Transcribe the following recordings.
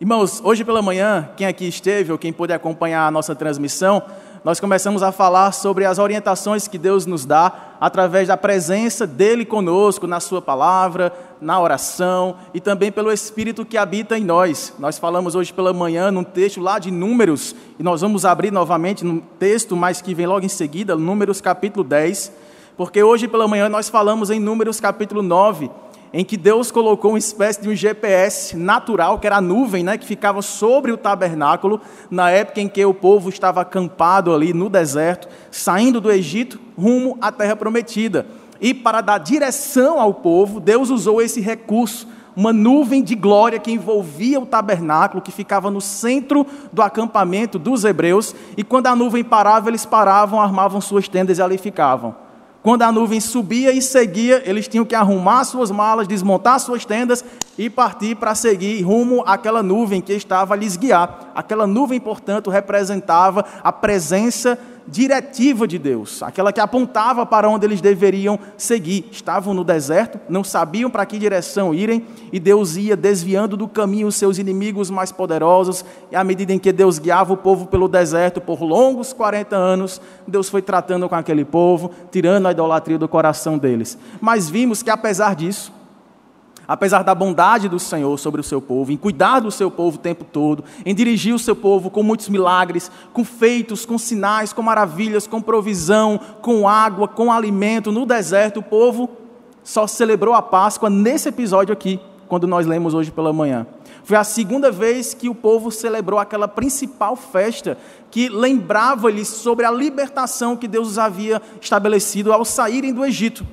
Irmãos, hoje pela manhã, quem aqui esteve ou quem pôde acompanhar a nossa transmissão, nós começamos a falar sobre as orientações que Deus nos dá através da presença dEle conosco, na Sua palavra, na oração e também pelo Espírito que habita em nós. Nós falamos hoje pela manhã num texto lá de Números, e nós vamos abrir novamente no texto, mas que vem logo em seguida, Números capítulo 10, porque hoje pela manhã nós falamos em Números capítulo 9, em que Deus colocou uma espécie de um GPS natural, que era a nuvem, que ficava sobre o tabernáculo, na época em que o povo estava acampado ali no deserto, saindo do Egito, rumo à terra prometida. E para dar direção ao povo, Deus usou esse recurso, uma nuvem de glória que envolvia o tabernáculo, que ficava no centro do acampamento dos hebreus, e quando a nuvem parava, eles paravam, armavam suas tendas e ali ficavam. Quando a nuvem subia e seguia, eles tinham que arrumar suas malas, desmontar suas tendas e partir para seguir rumo àquela nuvem que estava a lhes guiar. Aquela nuvem, portanto, representava a presença diretiva de Deus, aquela que apontava para onde eles deveriam seguir. Estavam no deserto, não sabiam para que direção irem, e Deus ia desviando do caminho os seus inimigos mais poderosos, e à medida em que Deus guiava o povo pelo deserto por longos 40 anos, Deus foi tratando com aquele povo, tirando a idolatria do coração deles. Mas vimos que apesar disso, apesar da bondade do Senhor sobre o seu povo, em cuidar do seu povo o tempo todo, em dirigir o seu povo com muitos milagres, com feitos, com sinais, com maravilhas, com provisão, com água, com alimento, no deserto, o povo só celebrou a Páscoa nesse episódio aqui, quando nós lemos hoje pela manhã. Foi a segunda vez que o povo celebrou aquela principal festa que lembrava-lhes sobre a libertação que Deus os havia estabelecido ao saírem do Egito.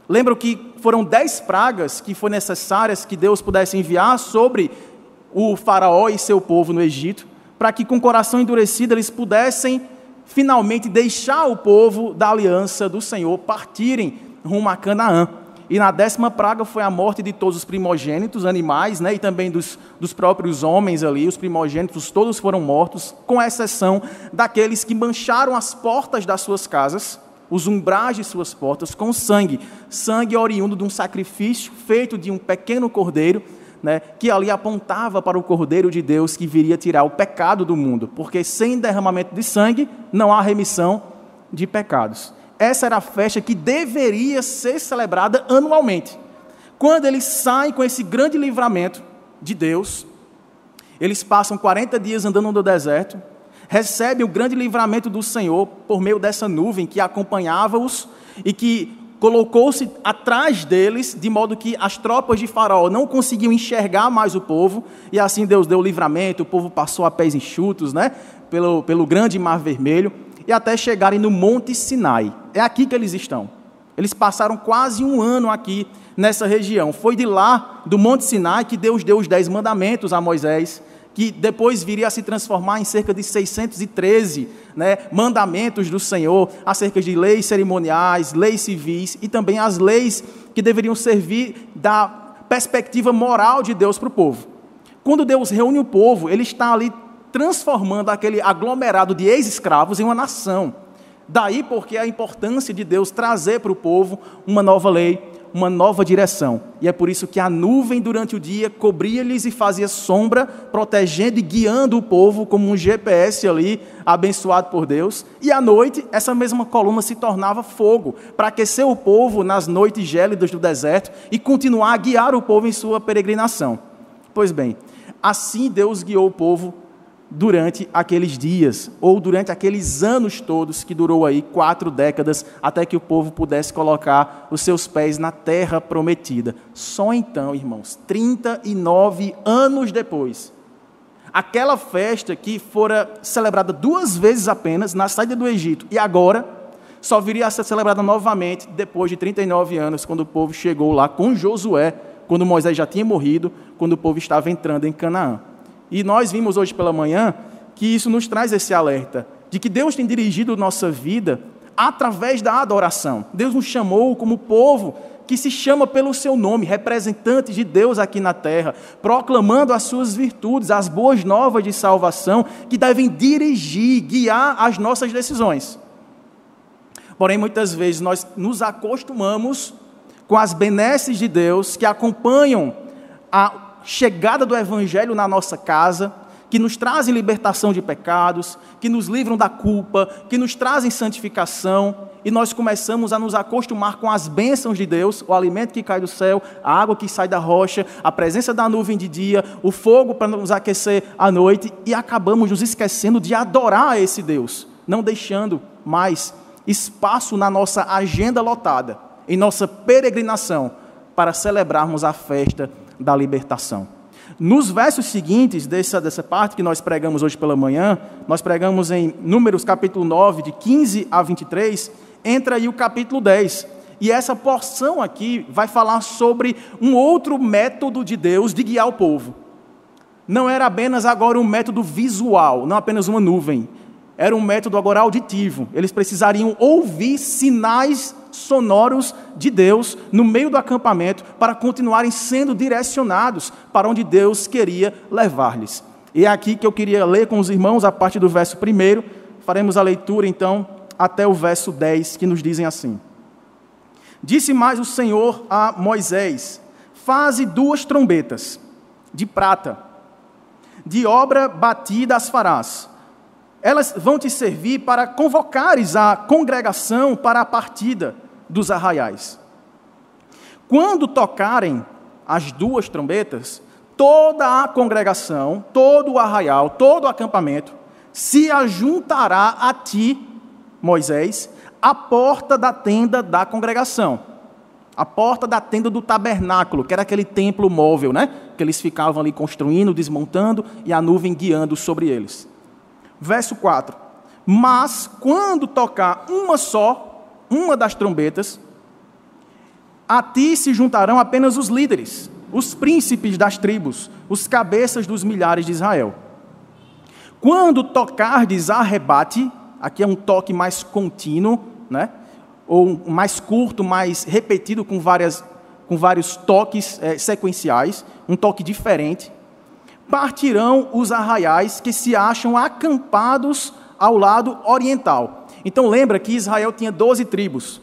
Lembram que foram 10 pragas que foram necessárias que Deus pudesse enviar sobre o faraó e seu povo no Egito, para que com o coração endurecido eles pudessem finalmente deixar o povo da aliança do Senhor partirem rumo a Canaã. E na 10ª praga foi a morte de todos os primogênitos, animais, e também dos próprios homens ali, os primogênitos todos foram mortos, com exceção daqueles que mancharam as portas das suas casas, os umbrais de suas portas, com sangue oriundo de um sacrifício feito de um pequeno cordeiro, que ali apontava para o Cordeiro de Deus que viria tirar o pecado do mundo, porque sem derramamento de sangue não há remissão de pecados. Essa era a festa que deveria ser celebrada anualmente. Quando eles saem com esse grande livramento de Deus, eles passam 40 dias andando no deserto, recebem o grande livramento do Senhor por meio dessa nuvem que acompanhava-os e que colocou-se atrás deles, de modo que as tropas de Faraó não conseguiam enxergar mais o povo, e assim Deus deu o livramento, o povo passou a pés enxutos, pelo grande Mar Vermelho, e até chegarem no Monte Sinai. É aqui que eles estão. Eles passaram quase um ano aqui nessa região. Foi de lá, do Monte Sinai, que Deus deu os 10 mandamentos a Moisés, que depois viria a se transformar em cerca de 613 mandamentos do Senhor, acerca de leis cerimoniais, leis civis e também as leis que deveriam servir da perspectiva moral de Deus para o povo. Quando Deus reúne o povo, Ele está ali transformando aquele aglomerado de ex-escravos em uma nação. Daí porque a importância de Deus trazer para o povo uma nova lei, uma nova direção. E é por isso que a nuvem durante o dia cobria-lhes e fazia sombra, protegendo e guiando o povo como um GPS ali, abençoado por Deus. E à noite, essa mesma coluna se tornava fogo, para aquecer o povo nas noites gélidas do deserto e continuar a guiar o povo em sua peregrinação. Pois bem, assim Deus guiou o povo durante aqueles dias, ou durante aqueles anos todos, que durou aí 4 décadas, até que o povo pudesse colocar os seus pés na terra prometida. Só então, irmãos, 39 anos depois, aquela festa que fora celebrada 2 vezes apenas, na saída do Egito, e agora só viria a ser celebrada novamente depois de 39 anos, quando o povo chegou lá com Josué, quando Moisés já tinha morrido, quando o povo estava entrando em Canaã. E nós vimos hoje pela manhã que isso nos traz esse alerta, de que Deus tem dirigido nossa vida através da adoração. Deus nos chamou como povo que se chama pelo seu nome, representantes de Deus aqui na terra, proclamando as suas virtudes, as boas novas de salvação, que devem dirigir, guiar as nossas decisões. Porém, muitas vezes nós nos acostumamos com as benesses de Deus que acompanham chegada do Evangelho na nossa casa, que nos trazem libertação de pecados, que nos livram da culpa, que nos trazem santificação, e nós começamos a nos acostumar com as bênçãos de Deus, o alimento que cai do céu, a água que sai da rocha, a presença da nuvem de dia, o fogo para nos aquecer à noite, e acabamos nos esquecendo de adorar a esse Deus, não deixando mais espaço na nossa agenda lotada, em nossa peregrinação, para celebrarmos a festa da libertação. Nos versos seguintes dessa parte que nós pregamos hoje pela manhã, nós pregamos em Números capítulo 9, de 15 a 23, entra aí o capítulo 10. E essa porção aqui vai falar sobre um outro método de Deus de guiar o povo. Não era apenas agora um método visual, não apenas uma nuvem. Era um método agora auditivo. Eles precisariam ouvir sinais sonoros de Deus no meio do acampamento para continuarem sendo direcionados para onde Deus queria levar-lhes. E é aqui que eu queria ler com os irmãos a partir do verso 1. Faremos a leitura então até o verso 10, que nos dizem assim: Disse mais o Senhor a Moisés: Faze 2 trombetas de prata, de obra batida as farás. Elas vão te servir para convocares a congregação para a partida dos arraiais. Quando tocarem as 2 trombetas, toda a congregação, todo o arraial, todo o acampamento, se ajuntará a ti, Moisés, à porta da tenda da congregação, a porta da tenda do tabernáculo, que era aquele templo móvel, né? Que eles ficavam ali construindo, desmontando, e a nuvem guiando sobre eles. Verso 4. Mas quando tocar uma das trombetas, a ti se juntarão apenas os líderes, os príncipes das tribos, os cabeças dos milhares de Israel. Quando tocardes arrebate, aqui é um toque mais contínuo, né? Ou mais curto, mais repetido, com vários toques sequenciais, um toque diferente. Partirão os arraiais que se acham acampados ao lado oriental. Então lembra que Israel tinha 12 tribos.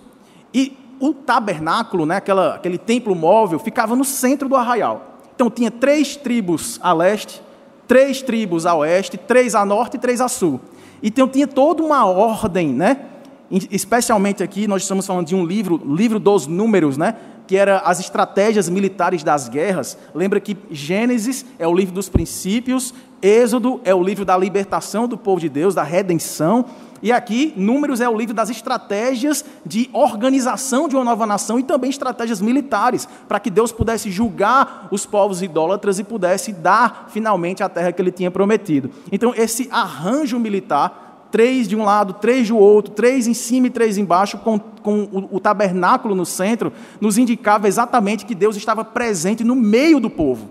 E o tabernáculo, né, aquele templo móvel, ficava no centro do arraial. Então tinha 3 tribos a leste, 3 tribos a oeste, 3 a norte e 3 a sul. Então tinha toda uma ordem, né? Especialmente aqui nós estamos falando de um livro dos números, né? Que era as estratégias militares das guerras. Lembra que Gênesis é o livro dos princípios, Êxodo é o livro da libertação do povo de Deus, da redenção, e aqui Números é o livro das estratégias de organização de uma nova nação e também estratégias militares, para que Deus pudesse julgar os povos idólatras e pudesse dar finalmente a terra que ele tinha prometido. Então esse arranjo militar, 3 de um lado, 3 do outro, 3 em cima e 3 embaixo, com o tabernáculo no centro, nos indicava exatamente que Deus estava presente no meio do povo,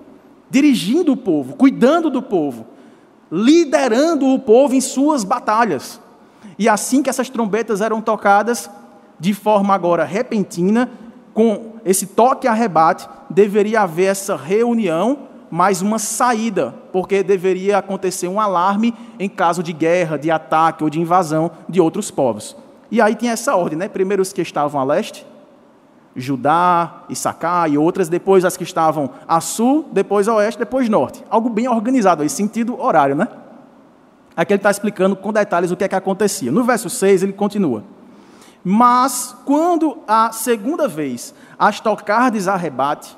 dirigindo o povo, cuidando do povo, liderando o povo em suas batalhas. E assim que essas trombetas eram tocadas, de forma agora repentina, com esse toque a arrebate, deveria haver essa reunião, mais uma saída, porque deveria acontecer um alarme em caso de guerra, de ataque ou de invasão de outros povos. E aí tinha essa ordem, né? Primeiro os que estavam a leste, Judá, Issacar e outras, depois as que estavam a sul, depois a oeste, depois norte. Algo bem organizado aí, sentido horário, né? Aqui ele está explicando com detalhes o que é que acontecia. No verso 6 ele continua: Mas quando a segunda vez as tocardes a arrebate,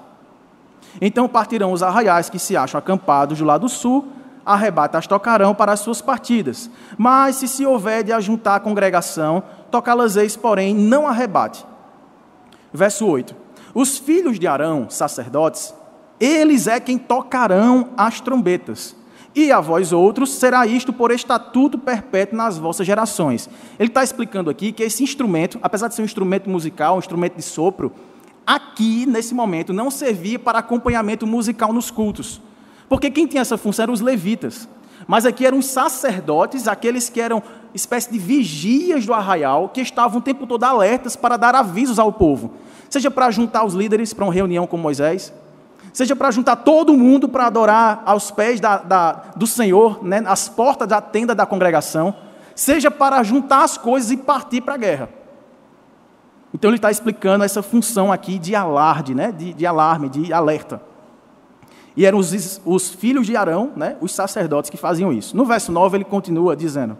então partirão os arraiais que se acham acampados do lado sul, arrebate as tocarão para as suas partidas. Mas se houver de ajuntar a congregação, tocá-las-eis, porém, não arrebate. Verso 8. Os filhos de Arão, sacerdotes, eles é quem tocarão as trombetas. E a vós outros será isto por estatuto perpétuo nas vossas gerações. Ele está explicando aqui que esse instrumento, apesar de ser um instrumento musical, um instrumento de sopro, aqui, nesse momento, não servia para acompanhamento musical nos cultos. Porque quem tinha essa função eram os levitas. Mas aqui eram os sacerdotes, aqueles que eram espécie de vigias do arraial, que estavam o tempo todo alertas para dar avisos ao povo. Seja para juntar os líderes para uma reunião com Moisés, seja para juntar todo mundo para adorar aos pés do Senhor, né, às portas da tenda da congregação, seja para juntar as coisas e partir para a guerra. Então ele está explicando essa função aqui de alarde, né? de alarme, de alerta. E eram os filhos de Arão, né, os sacerdotes que faziam isso. No verso 9 ele continua dizendo: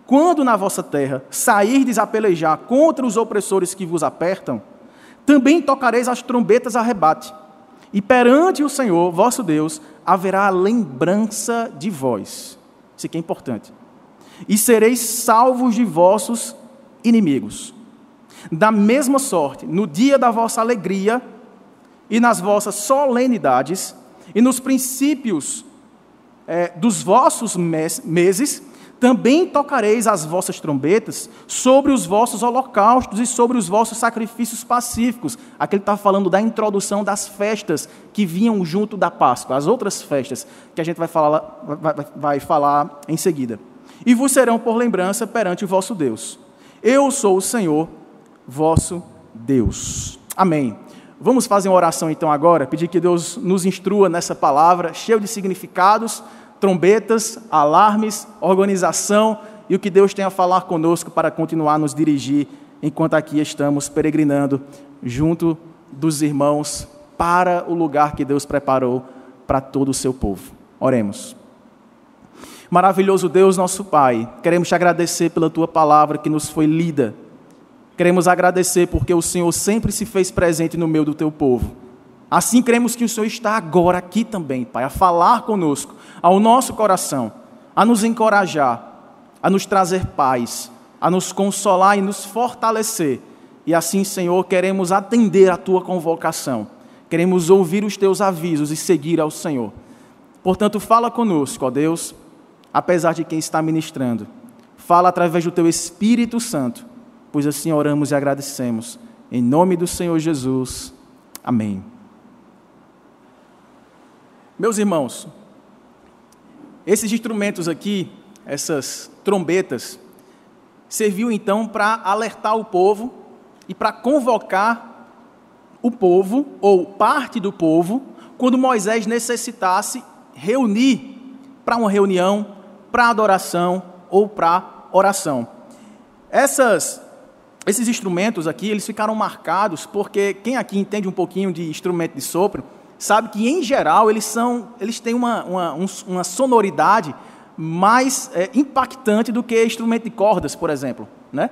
quando na vossa terra sairdes a pelejar contra os opressores que vos apertam, também tocareis as trombetas a rebate, e perante o Senhor, vosso Deus, haverá lembrança de vós. Isso aqui é importante. E sereis salvos de vossos inimigos. Da mesma sorte, no dia da vossa alegria e nas vossas solenidades, e nos princípios dos vossos meses, também tocareis as vossas trombetas sobre os vossos holocaustos e sobre os vossos sacrifícios pacíficos. Aqui ele está falando da introdução das festas que vinham junto da Páscoa, as outras festas que a gente vai falar em seguida. E vos serão por lembrança perante o vosso Deus. Eu sou o Senhor, vosso Deus. Amém. Vamos fazer uma oração então agora, pedir que Deus nos instrua nessa palavra, cheia de significados, trombetas, alarmes, organização e o que Deus tem a falar conosco para continuar a nos dirigir enquanto aqui estamos peregrinando junto dos irmãos para o lugar que Deus preparou para todo o seu povo. Oremos. Maravilhoso Deus, nosso Pai, queremos te agradecer pela tua palavra que nos foi lida. Queremos agradecer porque o Senhor sempre se fez presente no meio do teu povo. Assim cremos que o Senhor está agora aqui também, Pai, a falar conosco, ao nosso coração, a nos encorajar, a nos trazer paz, a nos consolar e nos fortalecer. E assim, Senhor, queremos atender a tua convocação. Queremos ouvir os teus avisos e seguir ao Senhor. Portanto, fala conosco, ó Deus, apesar de quem está ministrando. Fala através do teu Espírito Santo, pois assim oramos e agradecemos. Em nome do Senhor Jesus. Amém. Meus irmãos, esses instrumentos aqui, essas trombetas, serviu então para alertar o povo e para convocar o povo, ou parte do povo, quando Moisés necessitasse reunir para uma reunião, para adoração ou para oração. Esses instrumentos aqui, eles ficaram marcados porque quem aqui entende um pouquinho de instrumento de sopro, sabe que, em geral, eles têm uma sonoridade mais impactante do que instrumento de cordas, por exemplo, né?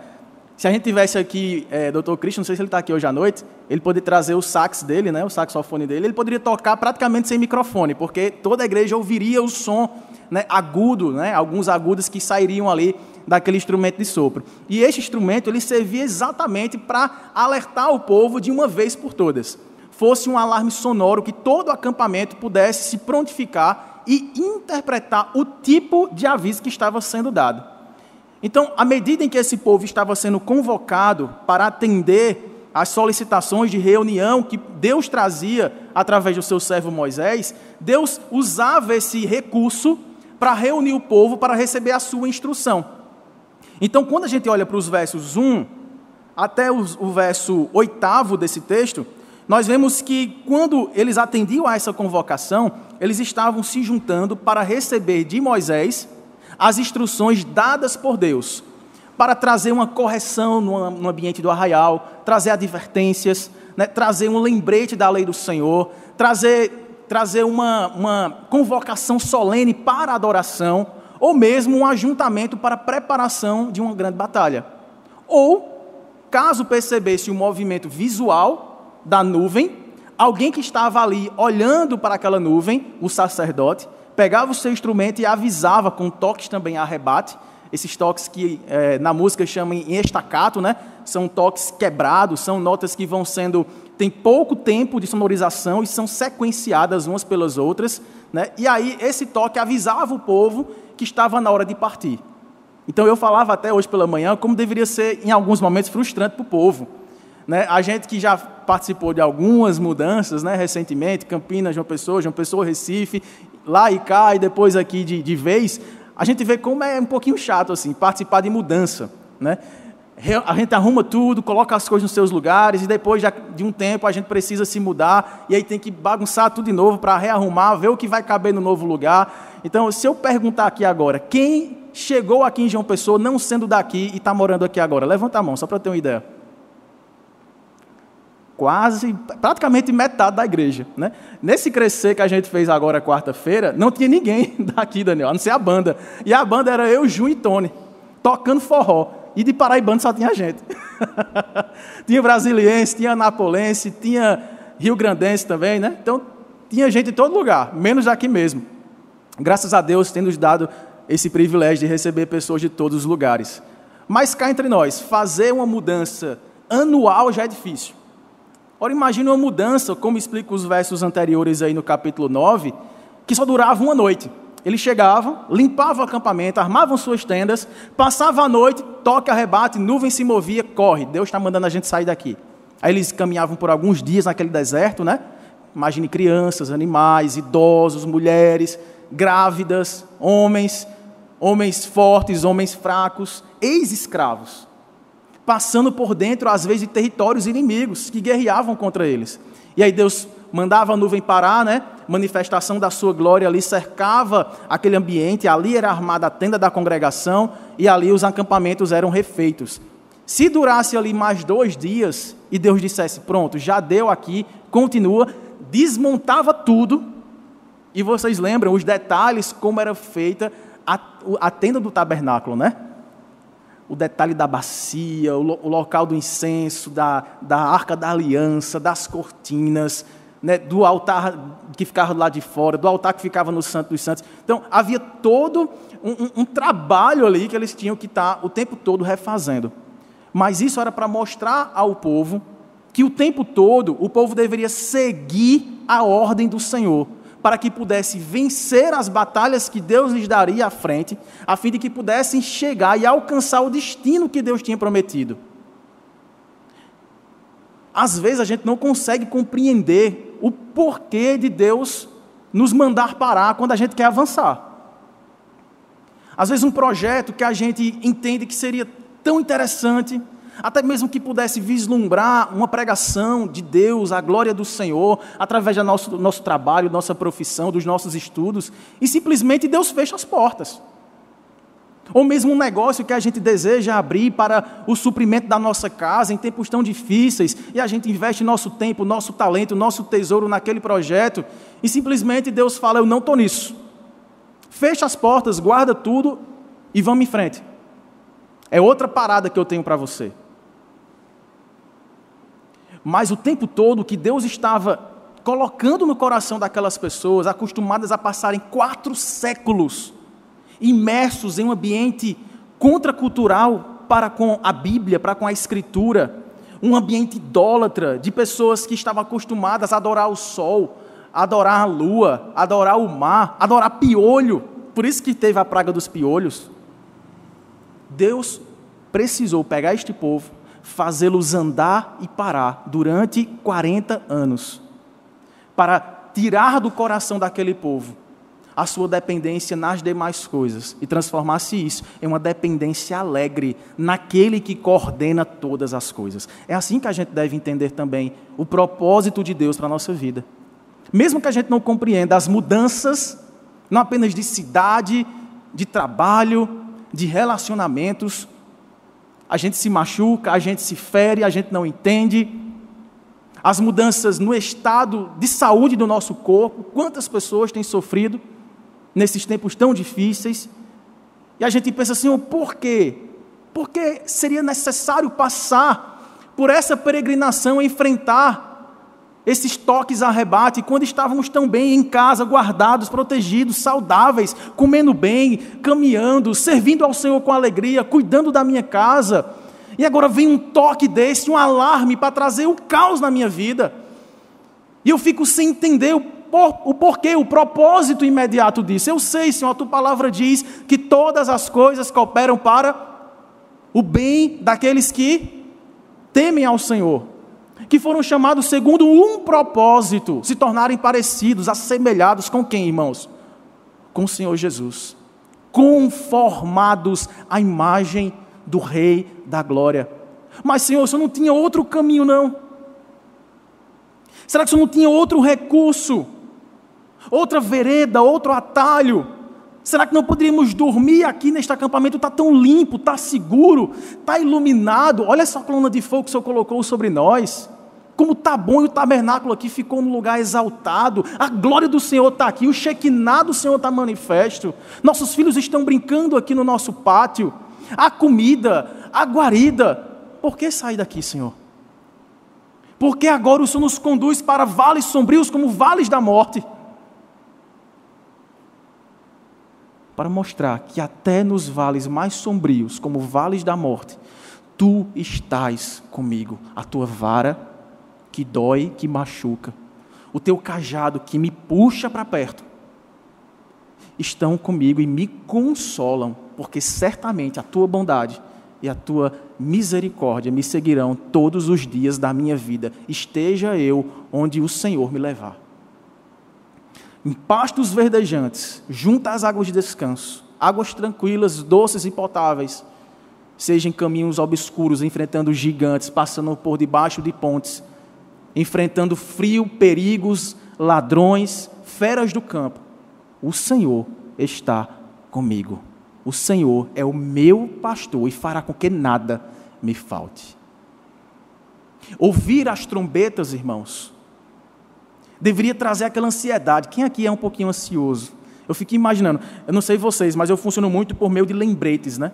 Se a gente tivesse aqui, Dr. Christian, não sei se ele está aqui hoje à noite, ele poderia trazer o sax dele, né, o saxofone dele, ele poderia tocar praticamente sem microfone, porque toda a igreja ouviria o som, né, agudo, né, alguns agudos que sairiam ali daquele instrumento de sopro. E este instrumento, ele servia exatamente para alertar o povo de uma vez por todas. Fosse um alarme sonoro que todo o acampamento pudesse se prontificar e interpretar o tipo de aviso que estava sendo dado. Então, à medida em que esse povo estava sendo convocado para atender às solicitações de reunião que Deus trazia através do seu servo Moisés, Deus usava esse recurso para reunir o povo para receber a sua instrução. Então, quando a gente olha para os versos 1 até o verso 8 desse texto, nós vemos que quando eles atendiam a essa convocação, eles estavam se juntando para receber de Moisés as instruções dadas por Deus, para trazer uma correção no ambiente do arraial, trazer advertências, né, trazer um lembrete da lei do Senhor, trazer uma convocação solene para a adoração, ou mesmo um ajuntamento para a preparação de uma grande batalha. Ou, caso percebesse o movimento visual da nuvem, alguém que estava ali olhando para aquela nuvem, o sacerdote, pegava o seu instrumento e avisava com toques também a rebate, esses toques que na música chamam em estacato, né? São toques quebrados, são notas que tem pouco tempo de sonorização e são sequenciadas umas pelas outras, né? E aí esse toque avisava o povo que estava na hora de partir. Então eu falava até hoje pela manhã como deveria ser em alguns momentos frustrante para o povo, né? A gente que já participou de algumas mudanças, né, recentemente, Campinas, João Pessoa, Recife, lá e cá, e depois aqui de vez, a gente vê como é um pouquinho chato assim, participar de mudança, né? A gente arruma tudo, coloca as coisas nos seus lugares, e depois de um tempo a gente precisa se mudar, e aí tem que bagunçar tudo de novo para rearrumar, ver o que vai caber no novo lugar. Então, se eu perguntar aqui agora, quem chegou aqui em João Pessoa não sendo daqui e está morando aqui agora? Levanta a mão, só para eu ter uma ideia. praticamente metade da igreja, né? Nesse crescer que a gente fez agora quarta-feira, não tinha ninguém daqui, Daniel, a não ser a banda. E a banda era eu, Ju e Tony, tocando forró. E de paraibano só tinha gente. Tinha brasiliense, tinha anapolense, tinha rio-grandense também, né? Então, tinha gente em todo lugar, menos aqui mesmo. Graças a Deus, tem nos dado esse privilégio de receber pessoas de todos os lugares. Mas cá entre nós, fazer uma mudança anual já é difícil. Ora, imagine uma mudança, como explica os versos anteriores aí no capítulo 9, que só durava uma noite. Eles chegavam, limpavam o acampamento, armavam suas tendas, passavam a noite, toque, arrebate, nuvem se movia, corre, Deus está mandando a gente sair daqui. Aí eles caminhavam por alguns dias naquele deserto, né? Imagine crianças, animais, idosos, mulheres, grávidas, homens fortes, homens fracos, ex-escravos, passando por dentro, às vezes, de territórios inimigos que guerreavam contra eles. E aí Deus mandava a nuvem parar, né? Manifestação da sua glória ali cercava aquele ambiente, ali era armada a tenda da congregação e ali os acampamentos eram refeitos. Se durasse ali mais 2 dias e Deus dissesse, pronto, já deu aqui, continua, desmontava tudo. E vocês lembram os detalhes como era feita a tenda do tabernáculo, né? O detalhe da bacia, o local do incenso, da arca da aliança, das cortinas, né? Do altar que ficava lá de fora, do altar que ficava no Santo dos Santos. Então, havia todo um trabalho ali que eles tinham que estar o tempo todo refazendo. Mas isso era para mostrar ao povo que o tempo todo o povo deveria seguir a ordem do Senhor, para que pudesse vencer as batalhas que Deus lhes daria à frente, a fim de que pudessem chegar e alcançar o destino que Deus tinha prometido. Às vezes a gente não consegue compreender o porquê de Deus nos mandar parar quando a gente quer avançar. Às vezes um projeto que a gente entende que seria tão interessante, até mesmo que pudesse vislumbrar uma pregação de Deus, a glória do Senhor, através do nosso trabalho, nossa profissão, dos nossos estudos, e simplesmente Deus fecha as portas. Ou mesmo um negócio que a gente deseja abrir para o suprimento da nossa casa em tempos tão difíceis, e a gente investe nosso tempo, nosso talento, nosso tesouro naquele projeto, e simplesmente Deus fala, eu não estou nisso. Fecha as portas, guarda tudo e vamos em frente. É outra parada que eu tenho para você. Mas o tempo todo que Deus estava colocando no coração daquelas pessoas, acostumadas a passarem 4 séculos, imersos em um ambiente contracultural para com a Bíblia, para com a Escritura, um ambiente idólatra, de pessoas que estavam acostumadas a adorar o sol, a adorar a lua, a adorar o mar, a adorar piolho, por isso que teve a praga dos piolhos. Deus precisou pegar este povo, fazê-los andar e parar durante 40 anos, para tirar do coração daquele povo a sua dependência nas demais coisas e transformasse isso em uma dependência alegre naquele que coordena todas as coisas. É assim que a gente deve entender também o propósito de Deus para a nossa vida. Mesmo que a gente não compreenda as mudanças, não apenas de cidade, de trabalho, de relacionamentos, a gente se machuca, a gente se fere, a gente não entende. As mudanças no estado de saúde do nosso corpo, quantas pessoas têm sofrido nesses tempos tão difíceis, e a gente pensa assim, por quê? Porque seria necessário passar por essa peregrinação, enfrentar esses toques a rebate, quando estávamos tão bem em casa, guardados, protegidos, saudáveis, comendo bem, caminhando, servindo ao Senhor com alegria, cuidando da minha casa, e agora vem um toque desse, um alarme para trazer o caos na minha vida, e eu fico sem entender o porquê, o propósito imediato disso. Eu sei, Senhor, a tua palavra diz que todas as coisas cooperam para o bem daqueles que temem ao Senhor, que foram chamados segundo um propósito, se tornarem parecidos, assemelhados com quem, irmãos? Com o Senhor Jesus, conformados à imagem do Rei da Glória. Mas, Senhor, o Senhor não tinha outro caminho, não? Será que o Senhor não tinha outro recurso? Outra vereda, outro atalho? Será que não poderíamos dormir aqui neste acampamento? Está tão limpo, está seguro, está iluminado. Olha essa coluna de fogo que o Senhor colocou sobre nós. como está bom, e o tabernáculo aqui ficou num lugar exaltado, a glória do Senhor está aqui, o Shekinah do Senhor está manifesto, nossos filhos estão brincando aqui no nosso pátio, a comida, a guarida. Por que sair daqui, Senhor? Porque agora o Senhor nos conduz para vales sombrios como vales da morte, para mostrar que até nos vales mais sombrios, como vales da morte, Tu estás comigo. A Tua vara que dói, que machuca, o Teu cajado que me puxa para perto, estão comigo e me consolam, porque certamente a Tua bondade e a Tua misericórdia me seguirão todos os dias da minha vida, esteja eu onde o Senhor me levar. Em pastos verdejantes, junto às águas de descanso, águas tranquilas, doces e potáveis, seja em caminhos obscuros, enfrentando gigantes, passando por debaixo de pontes, enfrentando frio, perigos, ladrões, feras do campo, o Senhor está comigo. O Senhor é o meu pastor e fará com que nada me falte. Ouvir as trombetas, irmãos, deveria trazer aquela ansiedade. Quem aqui é um pouquinho ansioso? Eu fico imaginando, eu não sei vocês, mas eu funciono muito por meio de lembretes, né?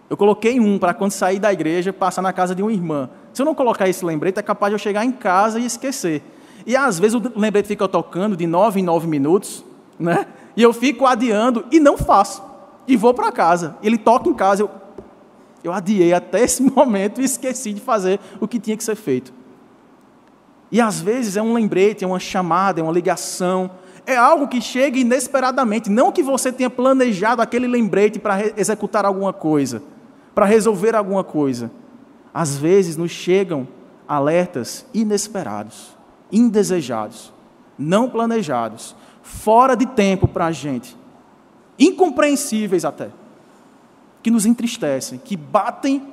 Eu coloquei um para quando sair da igreja, passar na casa de uma irmã. Se eu não colocar esse lembrete, é capaz de eu chegar em casa e esquecer. E às vezes o lembrete fica tocando de 9 em 9 minutos, né? E eu fico adiando e não faço. E vou para casa. Ele toca em casa, eu adiei até esse momento e esqueci de fazer o que tinha que ser feito. E às vezes é um lembrete, é uma chamada, é uma ligação, é algo que chega inesperadamente, não que você tenha planejado aquele lembrete para executar alguma coisa, para resolver alguma coisa. Às vezes nos chegam alertas inesperados, indesejados, não planejados, fora de tempo para a gente, incompreensíveis até, que nos entristecem, que batem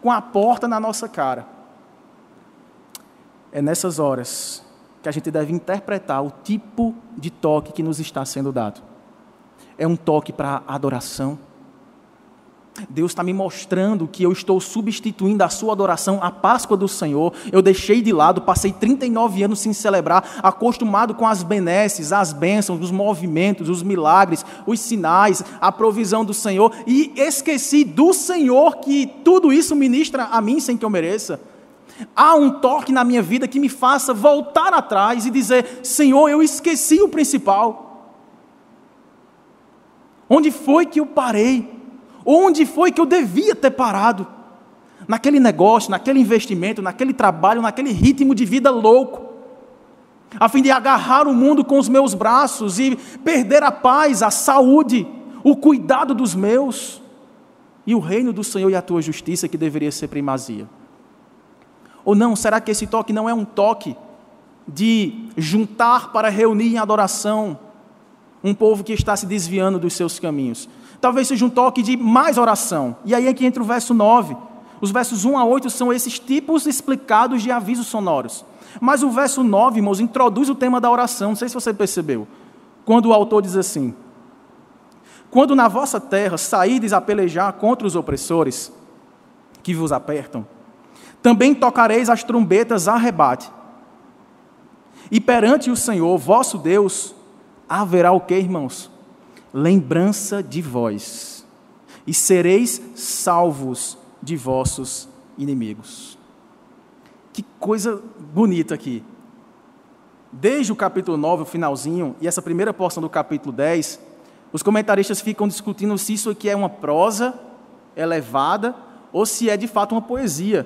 com a porta na nossa cara. É nessas horas que a gente deve interpretar o tipo de toque que nos está sendo dado. É um toque para adoração. Deus está me mostrando que eu estou substituindo a sua adoração, a Páscoa do Senhor. Eu deixei de lado, passei 39 anos sem celebrar, acostumado com as benesses, as bênçãos, os movimentos, os milagres, os sinais, a provisão do Senhor, e esqueci do Senhor que tudo isso ministra a mim sem que eu mereça. Há um toque na minha vida que me faça voltar atrás e dizer: Senhor, eu esqueci o principal. Onde foi que eu parei? Onde foi que eu devia ter parado? Naquele negócio, naquele investimento, naquele trabalho, naquele ritmo de vida louco, a fim de agarrar o mundo com os meus braços e perder a paz, a saúde, o cuidado dos meus, e o reino do Senhor e a tua justiça que deveria ser primazia. Ou não, será que esse toque não é um toque de juntar para reunir em adoração um povo que está se desviando dos seus caminhos? Talvez seja um toque de mais oração. E aí é que entra o verso 9. Os versos 1 a 8 são esses tipos explicados de avisos sonoros. Mas o verso 9, irmãos, introduz o tema da oração. Não sei se você percebeu. Quando o autor diz assim: quando na vossa terra saídes a pelejar contra os opressores que vos apertam, também tocareis as trombetas a rebate. E perante o Senhor, vosso Deus, haverá o que, irmãos? Lembrança de vós. E sereis salvos de vossos inimigos. Que coisa bonita aqui. Desde o capítulo 9, o finalzinho, e essa primeira porção do capítulo 10, os comentaristas ficam discutindo se isso aqui é uma prosa elevada ou se é de fato uma poesia.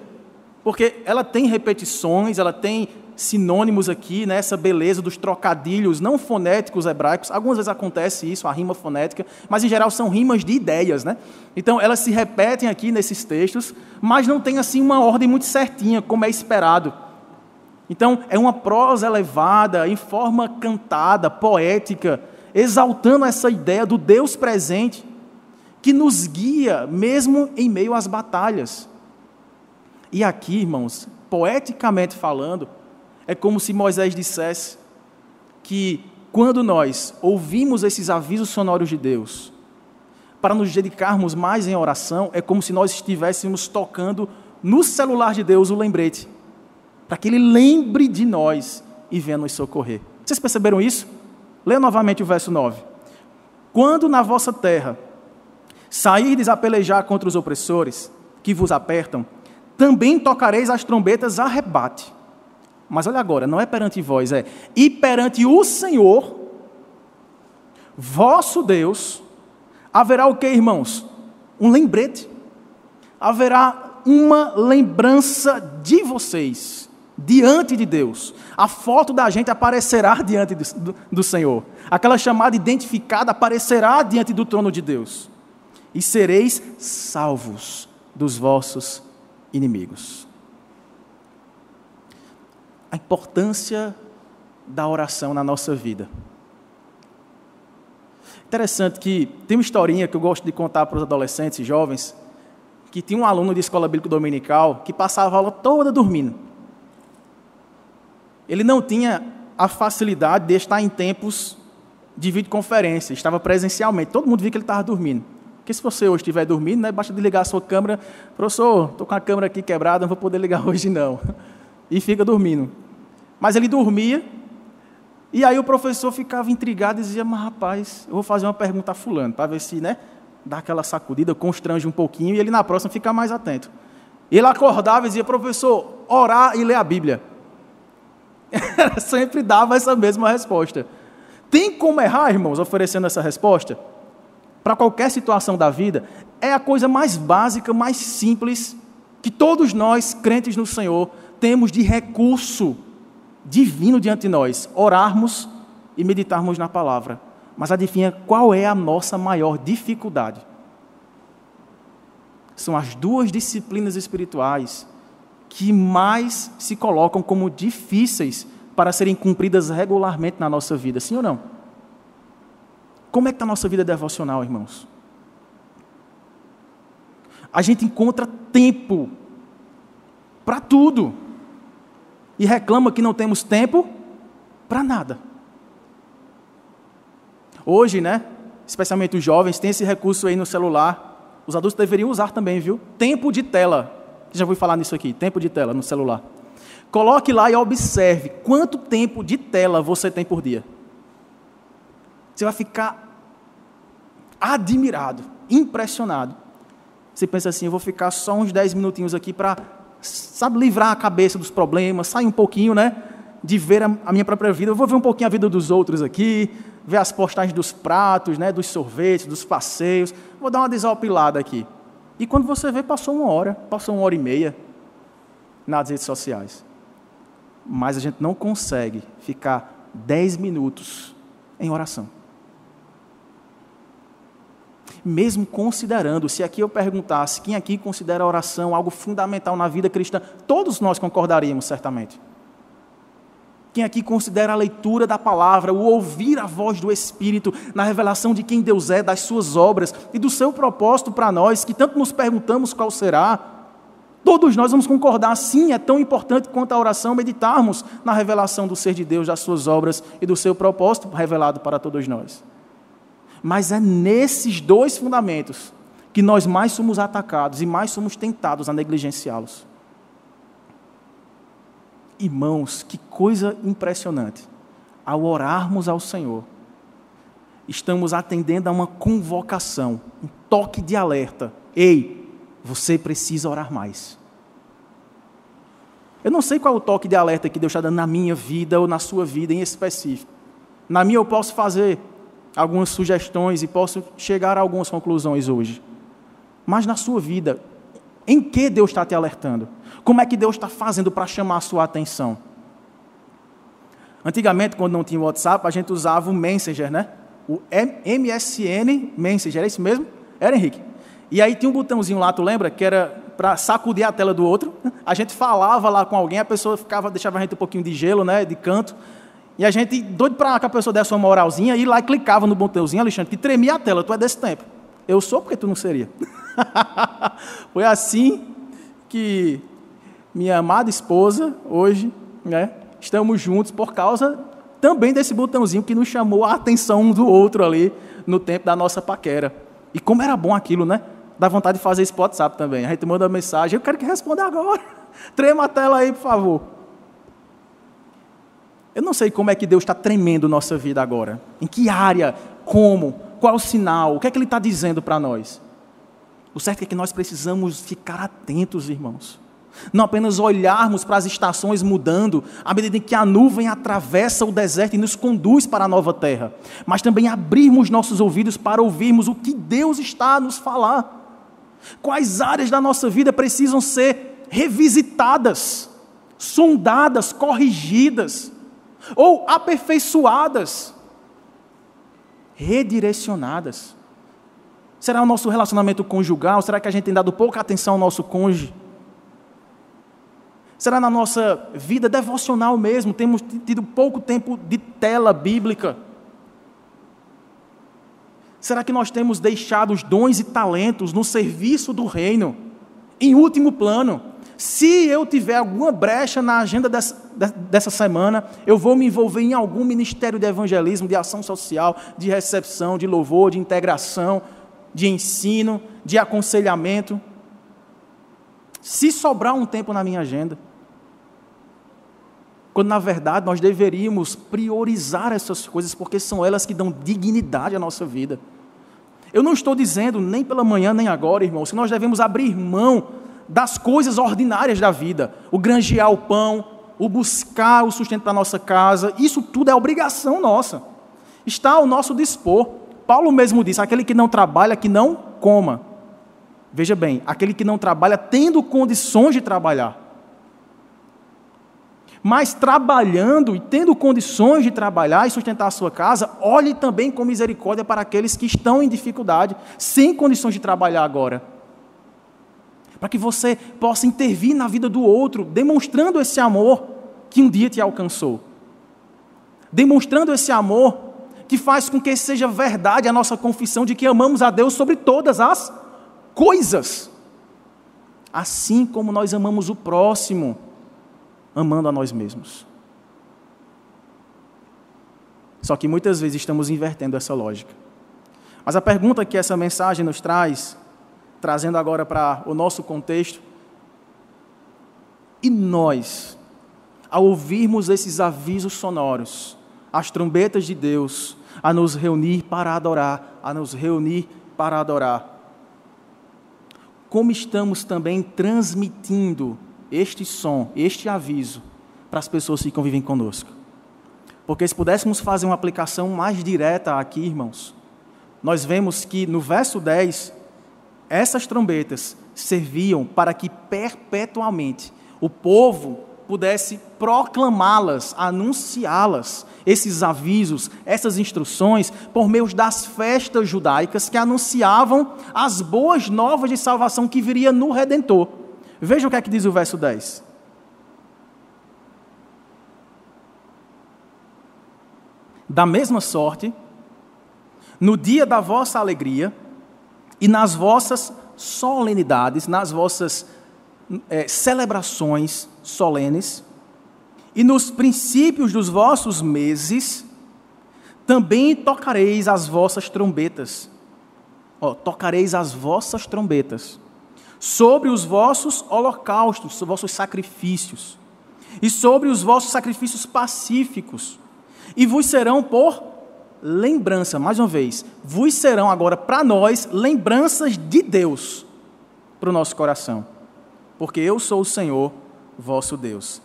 Porque ela tem repetições, ela tem sinônimos aqui, né, essa beleza dos trocadilhos não fonéticos hebraicos. Algumas vezes acontece isso, a rima fonética, mas em geral são rimas de ideias, né? Então elas se repetem aqui nesses textos, mas não tem assim uma ordem muito certinha, como é esperado. Então é uma prosa elevada, em forma cantada, poética, exaltando essa ideia do Deus presente, que nos guia mesmo em meio às batalhas. E aqui, irmãos, poeticamente falando, é como se Moisés dissesse que quando nós ouvimos esses avisos sonoros de Deus, para nos dedicarmos mais em oração, é como se nós estivéssemos tocando no celular de Deus o lembrete. para que Ele lembre de nós e venha nos socorrer. Vocês perceberam isso? Leia novamente o verso 9. Quando na vossa terra sairdes a pelejar contra os opressores que vos apertam, também tocareis as trombetas a rebate. Mas olha agora, não é perante vós, e perante o Senhor, vosso Deus, haverá o que, irmãos? Um lembrete. Haverá uma lembrança de vocês, diante de Deus. A foto da gente aparecerá diante do Senhor. Aquela chamada identificada aparecerá diante do trono de Deus. E sereis salvos dos vossos inimigos. A importância da oração na nossa vida. Interessante que tem uma historinha que eu gosto de contar para os adolescentes e jovens, que tinha um aluno de escola bíblica dominical que passava a aula toda dormindo. Ele não tinha a facilidade de estar em tempos de videoconferência, estava presencialmente, todo mundo via que ele estava dormindo. Porque se você hoje estiver dormindo, né, basta desligar a sua câmera, professor, estou com a câmera aqui quebrada, não vou poder ligar hoje não. E fica dormindo. Mas ele dormia, e aí o professor ficava intrigado e dizia, mas rapaz, eu vou fazer uma pergunta a fulano, para ver se, né, dá aquela sacudida, constrange um pouquinho, e ele na próxima fica mais atento. Ele acordava e dizia, professor, orar e ler a Bíblia. Sempre dava essa mesma resposta. Tem como errar, irmãos, oferecendo essa resposta? Para qualquer situação da vida, é a coisa mais básica, mais simples, que todos nós, crentes no Senhor, temos de recurso divino diante de nós, orarmos e meditarmos na palavra. Mas adivinha qual é a nossa maior dificuldade? São as duas disciplinas espirituais que mais se colocam como difíceis para serem cumpridas regularmente na nossa vida, sim ou não? Como é que está a nossa vida devocional, irmãos? A gente encontra tempo para tudo e reclama que não temos tempo para nada. Hoje, né, especialmente os jovens, tem esse recurso aí no celular. Os adultos deveriam usar também, viu? Tempo de tela. Já ouvi falar nisso aqui, tempo de tela no celular. Coloque lá e observe quanto tempo de tela você tem por dia. Você vai ficar admirado, impressionado. Você pensa assim, eu vou ficar só uns 10 minutinhos aqui para, sabe, livrar a cabeça dos problemas, sair um pouquinho, né, de ver a minha própria vida. Eu vou ver um pouquinho a vida dos outros aqui, ver as postagens dos pratos, né, dos sorvetes, dos passeios. Vou dar uma desopilada aqui. E quando você vê, passou 1h30 nas redes sociais. Mas a gente não consegue ficar 10 minutos em oração. Mesmo considerando, se aqui eu perguntasse, quem aqui considera a oração algo fundamental na vida cristã, todos nós concordaríamos, certamente. Quem aqui considera a leitura da palavra, o ouvir a voz do Espírito, na revelação de quem Deus é, das suas obras e do seu propósito para nós, que tanto nos perguntamos qual será, todos nós vamos concordar, sim, é tão importante quanto a oração meditarmos na revelação do ser de Deus, das suas obras e do seu propósito revelado para todos nós. Mas é nesses dois fundamentos que nós mais somos atacados e mais somos tentados a negligenciá-los. Irmãos, que coisa impressionante. Ao orarmos ao Senhor, estamos atendendo a uma convocação, um toque de alerta. Ei, você precisa orar mais. Eu não sei qual é o toque de alerta que Deus está dando na minha vida ou na sua vida em específico. Na minha eu posso fazer algumas sugestões e posso chegar a algumas conclusões hoje. Mas na sua vida, em que Deus está te alertando? Como é que Deus está fazendo para chamar a sua atenção? Antigamente, quando não tinha o WhatsApp, a gente usava o Messenger, né? O MSN Messenger, era isso mesmo? Era, Henrique? E aí tinha um botãozinho lá, tu lembra? Que era para sacudir a tela do outro. A gente falava lá com alguém, a pessoa deixava a gente um pouquinho de gelo, né? De canto. E a gente, doido para que a pessoa desse uma moralzinha, ia lá e clicava no botãozinho, Alexandre, que tremia a tela. Tu é desse tempo. Eu sou, porque tu não seria. Foi assim que minha amada esposa, hoje, né, estamos juntos por causa também desse botãozinho que nos chamou a atenção um do outro ali no tempo da nossa paquera. E como era bom aquilo, né? Dá vontade de fazer esse WhatsApp também. A gente manda uma mensagem, eu quero que responda agora. Trema a tela aí, por favor. Eu não sei como é que Deus está tremendo nossa vida agora. Em que área? Como? Qual é o sinal? O que é que Ele está dizendo para nós? O certo é que nós precisamos ficar atentos, irmãos. Não apenas olharmos para as estações mudando, à medida em que a nuvem atravessa o deserto e nos conduz para a nova terra, mas também abrirmos nossos ouvidos para ouvirmos o que Deus está a nos falar. Quais áreas da nossa vida precisam ser revisitadas, sondadas, corrigidas, ou aperfeiçoadas, redirecionadas? Será o nosso relacionamento conjugal? Será que a gente tem dado pouca atenção ao nosso cônjuge? Será na nossa vida devocional mesmo? Temos tido pouco tempo de tela bíblica? Será que nós temos deixado os dons e talentos no serviço do reino em último plano? Se eu tiver alguma brecha na agenda dessa semana, eu vou me envolver em algum ministério de evangelismo, de ação social, de recepção, de louvor, de integração, de ensino, de aconselhamento. Se sobrar um tempo na minha agenda, quando na verdade nós deveríamos priorizar essas coisas, porque são elas que dão dignidade à nossa vida. Eu não estou dizendo, nem pela manhã nem agora, irmãos, que nós devemos abrir mão das coisas ordinárias da vida, o granjear o pão, o buscar o sustento para a nossa casa, isso tudo é obrigação nossa, está ao nosso dispor. Paulo mesmo disse, aquele que não trabalha, que não coma. Veja bem, aquele que não trabalha tendo condições de trabalhar. Mas trabalhando e tendo condições de trabalhar e sustentar a sua casa, olhe também com misericórdia para aqueles que estão em dificuldade, sem condições de trabalhar agora. Para que você possa intervir na vida do outro, demonstrando esse amor que um dia te alcançou. Demonstrando esse amor que faz com que seja verdade a nossa confissão de que amamos a Deus sobre todas as coisas. Assim como nós amamos o próximo, amando a nós mesmos. Só que muitas vezes estamos invertendo essa lógica. Mas a pergunta que essa mensagem nos traz, trazendo agora para o nosso contexto, e nós, ao ouvirmos esses avisos sonoros, as trombetas de Deus, a nos reunir para adorar, como estamos também transmitindo este som, este aviso, para as pessoas que convivem conosco? Porque se pudéssemos fazer uma aplicação mais direta aqui, irmãos, nós vemos que no verso 10, essas trombetas serviam para que perpetuamente o povo pudesse proclamá-las, anunciá-las, esses avisos, essas instruções, por meio das festas judaicas que anunciavam as boas novas de salvação que viria no Redentor. Veja o que é que diz o verso 10. Da mesma sorte, no dia da vossa alegria e nas vossas solenidades, nas vossas celebrações solenes e nos princípios dos vossos meses, também tocareis as vossas trombetas. Tocareis as vossas trombetas sobre os vossos holocaustos, sobre os vossos sacrifícios, e sobre os vossos sacrifícios pacíficos, e vos serão por lembrança, mais uma vez, vos serão agora para nós lembranças de Deus para o nosso coração, porque eu sou o Senhor, vosso Deus.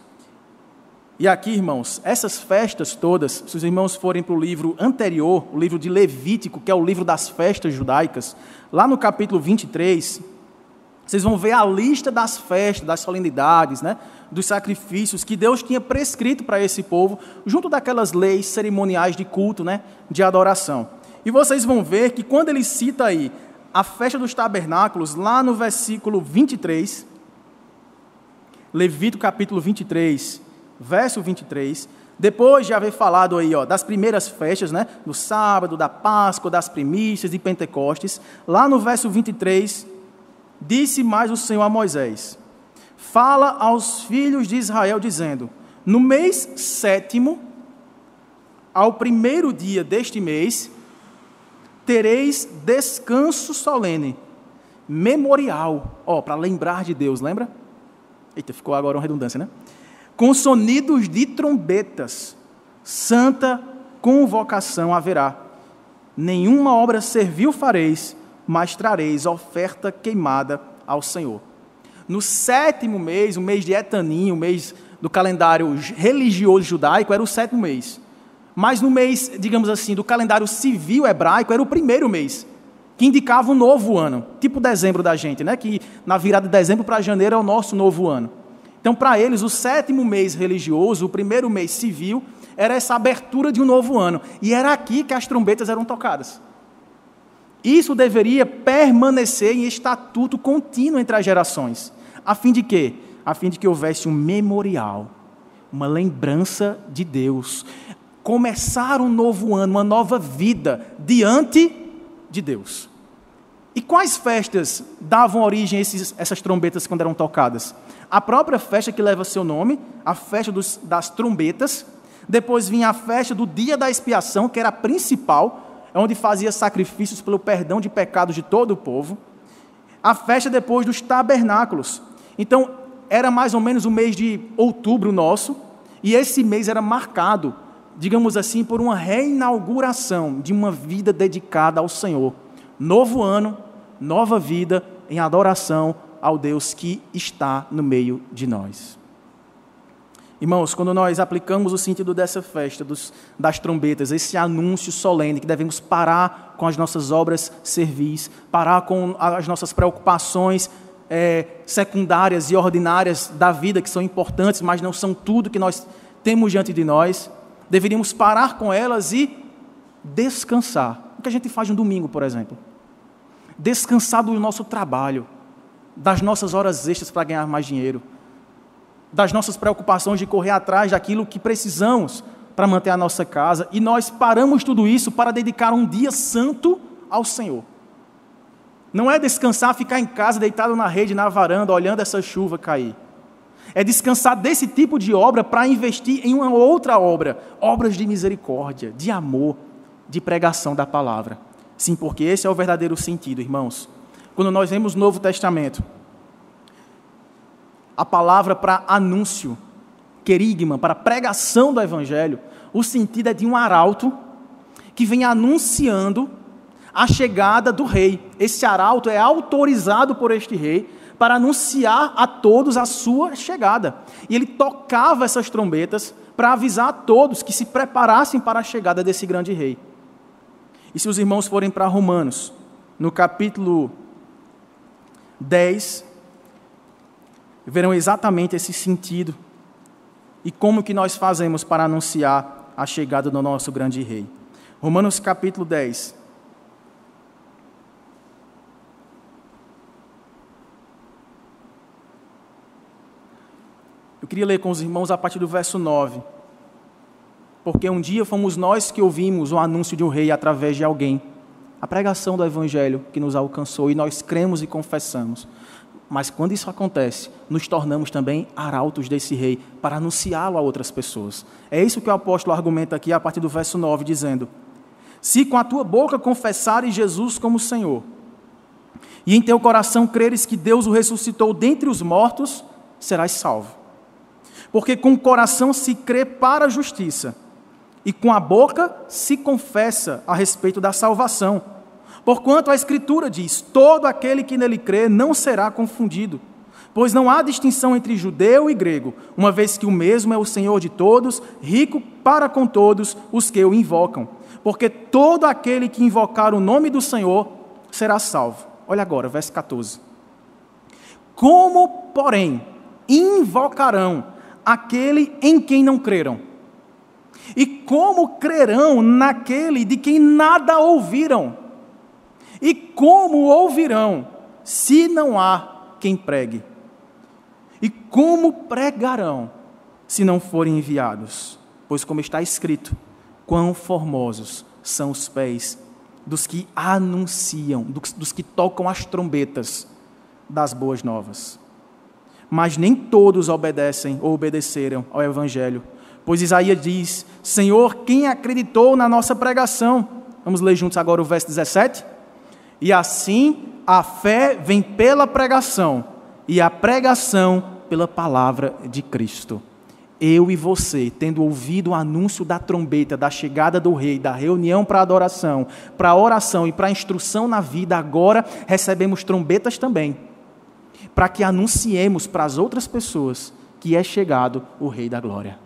E aqui, irmãos, essas festas todas, se os irmãos forem para o livro anterior, o livro de Levítico, que é o livro das festas judaicas, lá no capítulo 23, vocês vão ver a lista das festas, das solenidades, dos sacrifícios que Deus tinha prescrito para esse povo, junto daquelas leis cerimoniais de culto, de adoração. E vocês vão ver que quando ele cita aí a festa dos tabernáculos, lá no versículo 23, Levítico capítulo 23, verso 23, depois de haver falado aí, das primeiras festas, do sábado, da Páscoa, das primícias, de Pentecostes, lá no verso 23, disse mais o Senhor a Moisés: fala aos filhos de Israel, dizendo: no mês 7º, ao primeiro dia deste mês, tereis descanso solene, memorial, para lembrar de Deus, lembra? Eita, ficou agora uma redundância, com sonidos de trombetas, santa convocação haverá. Nenhuma obra servil fareis, mas trareis oferta queimada ao Senhor. No 7º mês, o mês de Etanim, o mês do calendário religioso judaico, era o 7º mês. Mas no mês, digamos assim, do calendário civil hebraico, era o 1º mês, que indicava um novo ano, tipo dezembro da gente, né? Que na virada de dezembro para janeiro é o nosso novo ano. Então, para eles, o 7º mês religioso, o 1º mês civil, era essa abertura de um novo ano. E era aqui que as trombetas eram tocadas. Isso deveria permanecer em estatuto contínuo entre as gerações. A fim de quê? A fim de que houvesse um memorial, uma lembrança de Deus. Começar um novo ano, uma nova vida diante de Deus. E quais festas davam origem a essas trombetas quando eram tocadas? A própria festa que leva seu nome, a festa das trombetas. Depois vinha a festa do dia da expiação, que era a principal, onde fazia sacrifícios pelo perdão de pecados de todo o povo. A festa depois dos tabernáculos. Então, era mais ou menos o mês de outubro nosso, e esse mês era marcado, digamos assim, por uma reinauguração de uma vida dedicada ao Senhor. Novo ano, nova vida em adoração ao Deus que está no meio de nós. Irmãos, quando nós aplicamos o sentido dessa festa, das trombetas, esse anúncio solene que devemos parar com as nossas obras servis, parar com as nossas preocupações secundárias e ordinárias da vida, que são importantes, mas não são tudo que nós temos diante de nós, deveríamos parar com elas e descansar. O que a gente faz no domingo, por exemplo? Descansar do nosso trabalho, das nossas horas extras para ganhar mais dinheiro, das nossas preocupações de correr atrás daquilo que precisamos para manter a nossa casa, e nós paramos tudo isso para dedicar um dia santo ao Senhor. Não é descansar, ficar em casa, deitado na rede, na varanda, olhando essa chuva cair. É descansar desse tipo de obra para investir em uma outra obra, obras de misericórdia, de amor, de pregação da palavra. Sim, porque esse é o verdadeiro sentido, irmãos. Quando nós vemos no Novo Testamento, a palavra para anúncio, querigma, para pregação do Evangelho, o sentido é de um arauto que vem anunciando a chegada do rei. Esse arauto é autorizado por este rei para anunciar a todos a sua chegada. E ele tocava essas trombetas para avisar a todos que se preparassem para a chegada desse grande rei. E se os irmãos forem para Romanos, no capítulo 10, verão exatamente esse sentido e como que nós fazemos para anunciar a chegada do nosso grande rei. Romanos capítulo 10. Eu queria ler com os irmãos a partir do verso 9. Porque um dia fomos nós que ouvimos o anúncio de um rei através de alguém, a pregação do Evangelho que nos alcançou, e nós cremos e confessamos. Mas quando isso acontece, nos tornamos também arautos desse rei, para anunciá-lo a outras pessoas. É isso que o apóstolo argumenta aqui a partir do verso 9, dizendo: se com a tua boca confessares Jesus como Senhor, e em teu coração creres que Deus o ressuscitou dentre os mortos, serás salvo. Porque com o coração se crê para a justiça, e com a boca se confessa a respeito da salvação. Porquanto a Escritura diz: todo aquele que nele crê não será confundido, pois não há distinção entre judeu e grego, uma vez que o mesmo é o Senhor de todos, rico para com todos os que o invocam. Porque todo aquele que invocar o nome do Senhor será salvo. Olha agora, verso 14. Como, porém, invocarão aquele em quem não creram? E como crerão naquele de quem nada ouviram? E como ouvirão, se não há quem pregue? E como pregarão, se não forem enviados? Pois como está escrito, quão formosos são os pés dos que anunciam, dos que tocam as trombetas das boas novas. Mas nem todos obedecem ou obedeceram ao Evangelho. Pois Isaías diz: Senhor, quem acreditou na nossa pregação? Vamos ler juntos agora o verso 17? E assim a fé vem pela pregação, e a pregação pela palavra de Cristo. eu e você, tendo ouvido o anúncio da trombeta, da chegada do rei, da reunião para adoração, para oração e para instrução na vida, agora recebemos trombetas também, para que anunciemos para as outras pessoas que é chegado o Rei da Glória.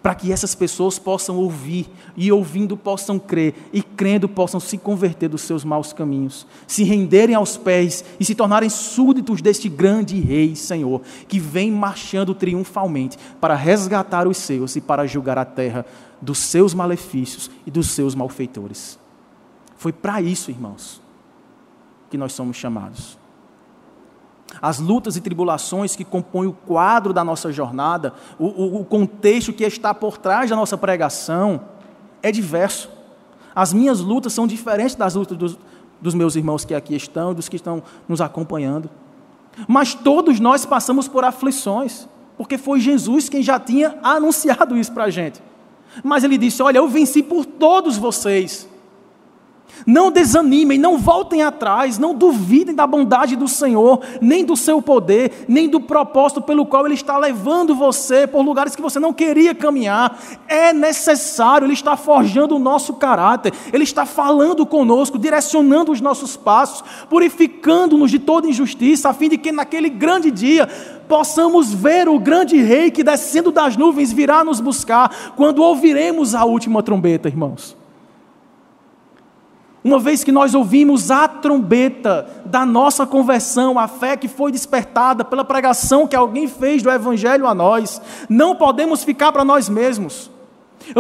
Para que essas pessoas possam ouvir, e ouvindo possam crer, e crendo possam se converter dos seus maus caminhos, se renderem aos pés e se tornarem súditos deste grande Rei, Senhor, que vem marchando triunfalmente para resgatar os seus e para julgar a terra dos seus malefícios e dos seus malfeitores. Foi para isso, irmãos, que nós somos chamados. As lutas e tribulações que compõem o quadro da nossa jornada, o contexto que está por trás da nossa pregação, é diverso. As minhas lutas são diferentes das lutas dos meus irmãos que aqui estão e dos que estão nos acompanhando. Mas todos nós passamos por aflições, porque foi Jesus quem já tinha anunciado isso para a gente. Mas Ele disse: olha, eu venci por todos vocês. Não desanimem, não voltem atrás, não duvidem da bondade do Senhor, nem do seu poder, nem do propósito pelo qual Ele está levando você por lugares que você não queria caminhar. É necessário, Ele está forjando o nosso caráter, Ele está falando conosco, direcionando os nossos passos, purificando-nos de toda injustiça, a fim de que naquele grande dia possamos ver o grande Rei que descendo das nuvens virá nos buscar, quando ouviremos a última trombeta, irmãos. Uma vez que nós ouvimos a trombeta da nossa conversão, a fé que foi despertada pela pregação que alguém fez do Evangelho a nós, não podemos ficar para nós mesmos.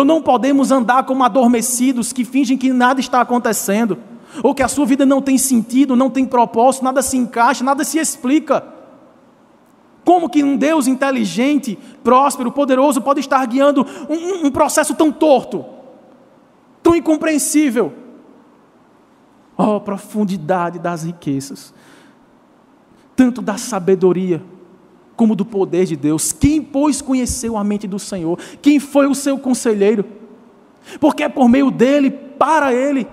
Não podemos andar como adormecidos que fingem que nada está acontecendo, ou que a sua vida não tem sentido, não tem propósito, nada se encaixa, nada se explica. Como que um Deus inteligente, próspero, poderoso pode estar guiando um processo tão torto, tão incompreensível? Oh, profundidade das riquezas, tanto da sabedoria, como do poder de Deus. Quem, pois, conheceu a mente do Senhor? Quem foi o seu conselheiro? Porque é por meio dele, para ele,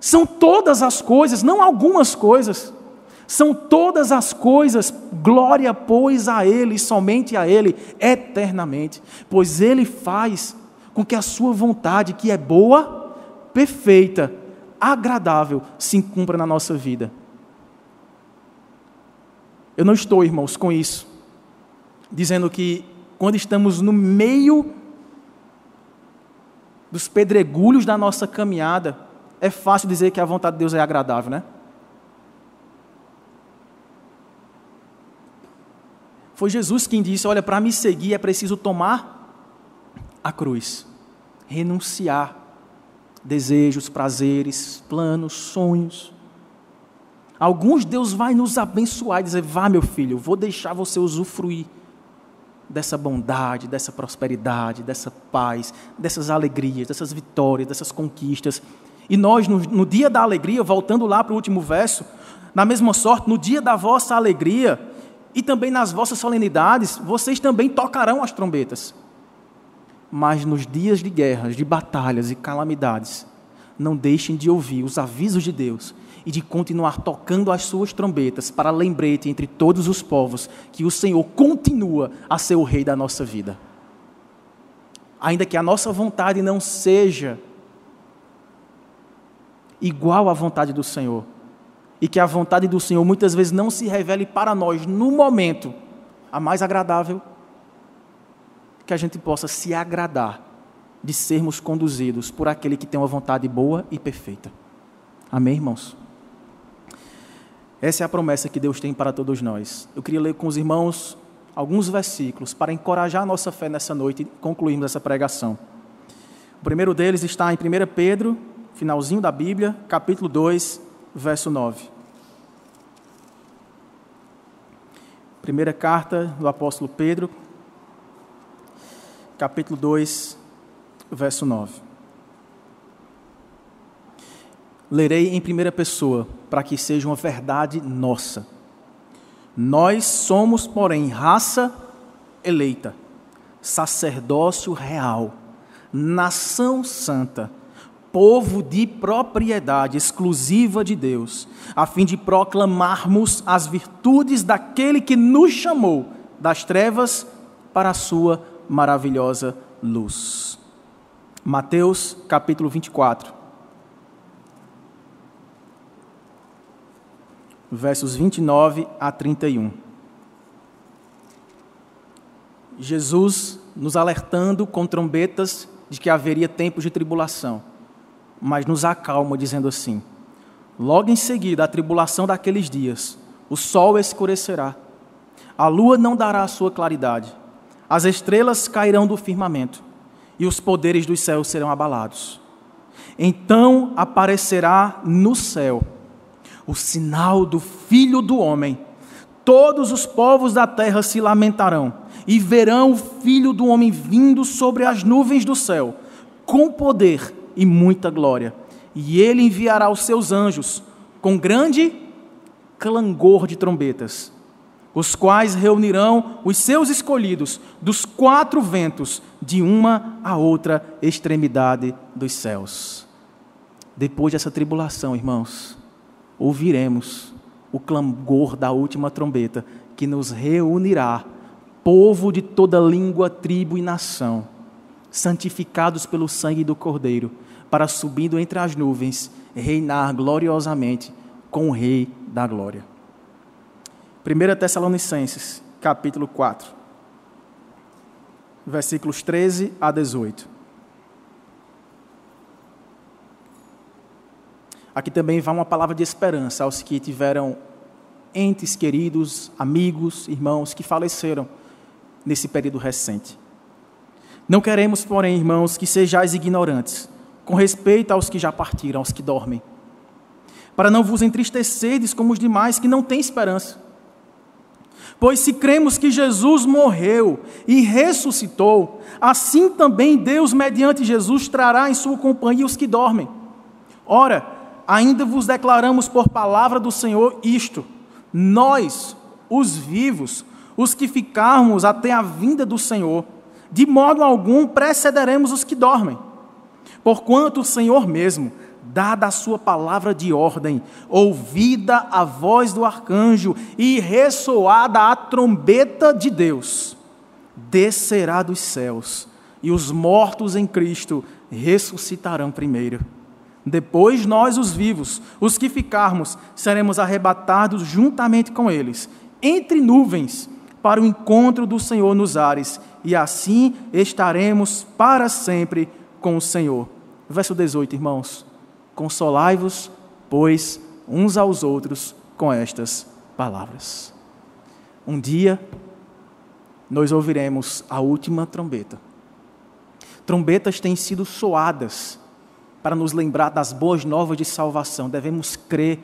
são todas as coisas, não algumas coisas, são todas as coisas. Glória, pois, a ele, somente a ele, eternamente, pois ele faz com que a sua vontade, que é boa, perfeita, agradável, se cumpra na nossa vida. Eu não estou, irmãos, com isso, dizendo que quando estamos no meio dos pedregulhos da nossa caminhada, é fácil dizer que a vontade de Deus é agradável, né? Foi Jesus quem disse: olha, para me seguir é preciso tomar a cruz, renunciar desejos, prazeres, planos, sonhos. Alguns Deus vai nos abençoar e dizer: vá, meu filho, eu vou deixar você usufruir dessa bondade, dessa prosperidade, dessa paz, dessas alegrias, dessas vitórias, dessas conquistas. E nós, no dia da alegria, voltando lá para o último verso, na mesma sorte, no dia da vossa alegria e também nas vossas solenidades, vocês também tocarão as trombetas. Mas nos dias de guerras, de batalhas e calamidades, não deixem de ouvir os avisos de Deus e de continuar tocando as suas trombetas para lembrete entre todos os povos que o Senhor continua a ser o Rei da nossa vida. Ainda que a nossa vontade não seja igual à vontade do Senhor, e que a vontade do Senhor muitas vezes não se revele para nós no momento a mais agradável, que a gente possa se agradar de sermos conduzidos por aquele que tem uma vontade boa e perfeita. Amém, irmãos? Essa é a promessa que Deus tem para todos nós. Eu queria ler com os irmãos alguns versículos para encorajar a nossa fé nessa noite e concluirmos essa pregação. O primeiro deles está em 1 Pedro, finalzinho da Bíblia, capítulo 2, verso 9. Primeira carta do apóstolo Pedro, capítulo 2, verso 9. Lerei em primeira pessoa, para que seja uma verdade nossa. Nós somos, porém, raça eleita, sacerdócio real, nação santa, povo de propriedade exclusiva de Deus, a fim de proclamarmos as virtudes daquele que nos chamou das trevas para a sua maravilhosa luz. Mateus capítulo 24, versos 29 a 31. Jesus nos alertando com trombetas de que haveria tempos de tribulação, mas nos acalma dizendo assim: logo em seguida, a tribulação daqueles dias, o sol escurecerá, a lua não dará a sua claridade, as estrelas cairão do firmamento e os poderes dos céus serão abalados. Então aparecerá no céu o sinal do Filho do Homem. Todos os povos da terra se lamentarão e verão o Filho do Homem vindo sobre as nuvens do céu, com poder e muita glória. E ele enviará os seus anjos com grande clangor de trombetas, os quais reunirão os seus escolhidos dos quatro ventos, de uma a outra extremidade dos céus. Depois dessa tribulação, irmãos, ouviremos o clangor da última trombeta, que nos reunirá, povo de toda língua, tribo e nação, santificados pelo sangue do Cordeiro, para, subindo entre as nuvens, reinar gloriosamente com o Rei da Glória. 1 Tessalonicenses, capítulo 4, versículos 13 a 18. Aqui também vai uma palavra de esperança aos que tiveram entes queridos, amigos, irmãos que faleceram nesse período recente. Não queremos, porém, irmãos, que sejais ignorantes com respeito aos que já partiram, aos que dormem, para não vos entristecerdes como os demais que não têm esperança. Pois se cremos que Jesus morreu e ressuscitou, assim também Deus, mediante Jesus, trará em sua companhia os que dormem. Ora, ainda vos declaramos por palavra do Senhor isto: nós, os vivos, os que ficarmos até a vinda do Senhor, de modo algum precederemos os que dormem. Porquanto o Senhor mesmo, dada a sua palavra de ordem, ouvida a voz do arcanjo e ressoada a trombeta de Deus, descerá dos céus, e os mortos em Cristo ressuscitarão primeiro. Depois nós, os vivos, os que ficarmos, seremos arrebatados juntamente com eles, entre nuvens, para o encontro do Senhor nos ares, e assim estaremos para sempre com o Senhor. Verso 18, irmãos. Consolai-vos, pois, uns aos outros com estas palavras. Um dia, nós ouviremos a última trombeta. Trombetas têm sido soadas para nos lembrar das boas novas de salvação. Devemos crer